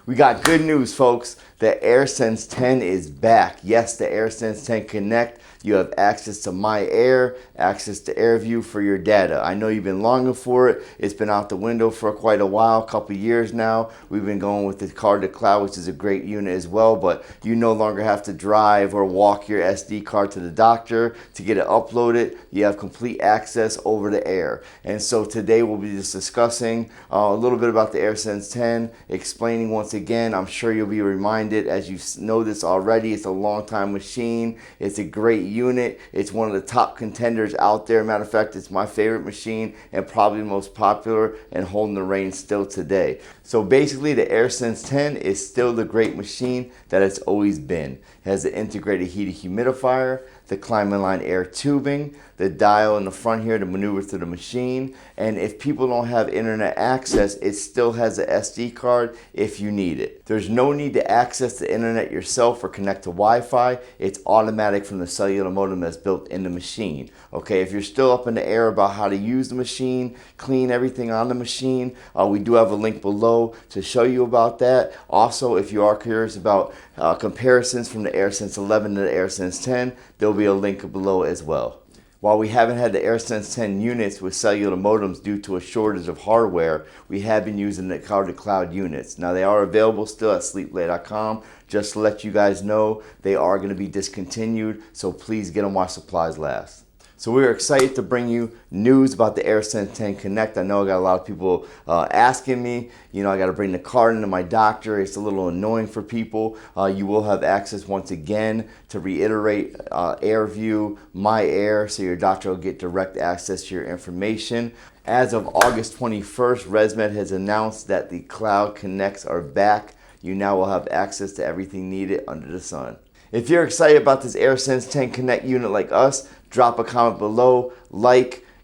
We got good news, folks. The AirSense 10 is back. Yes, the AirSense 10 Connect. You have access to myAir, access to AirView for your data. I know you've been longing for it. It's been out the window for quite a while, a couple years now. We've been going with the card to cloud, which is a great unit as well, but you no longer have to drive or walk your SD card to the doctor to get it uploaded. You have complete access over the air. And so today we'll be just discussing a little bit about the AirSense 10, explaining once again. I'm sure you'll be reminded, as you know this already, it's a long time machine. It's a great unit. It's one of the top contenders out there. Matter of fact, it's my favorite machine and probably the most popular and holding the reins still today. So basically the AirSense 10 is still the great machine that it's always been. It has the integrated heated humidifier, the climb-in-line air tubing, the dial in the front here to maneuver through the machine, and if people don't have internet access, it still has a SD card if you need it. There's no need to access the internet yourself or connect to Wi-Fi. It's automatic from the cellular modem that's built in the machine. Okay, if you're still up in the air about how to use the machine, clean everything on the machine, we do have a link below to show you about that. Also, if you are curious about comparisons from the AirSense 11 to the AirSense 10, there'll be a link below as well. While we haven't had the AirSense 10 units with cellular modems due to a shortage of hardware, we have been using the cloud-to-cloud units. Now they are available still at sleeplay.com. Just to let you guys know, they are going to be discontinued, so please get them while supplies last. So we're excited to bring you news about the AirSense 10 Connect. I know I got a lot of people asking me, I got to bring the card into my doctor. It's a little annoying for people. You will have access once again to reiterate AirView, myAir, so your doctor will get direct access to your information. As of August 21st, ResMed has announced that the Cloud Connects are back. You now will have access to everything needed under the sun. If you're excited about this AirSense 10 Connect unit like us, drop a comment below,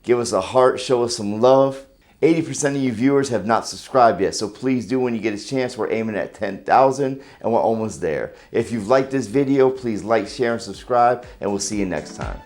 give us a heart, show us some love. 80% of you viewers have not subscribed yet, so please do when you get a chance. We're aiming at 10,000 and we're almost there. If you've liked this video, please like, share, and subscribe, and we'll see you next time.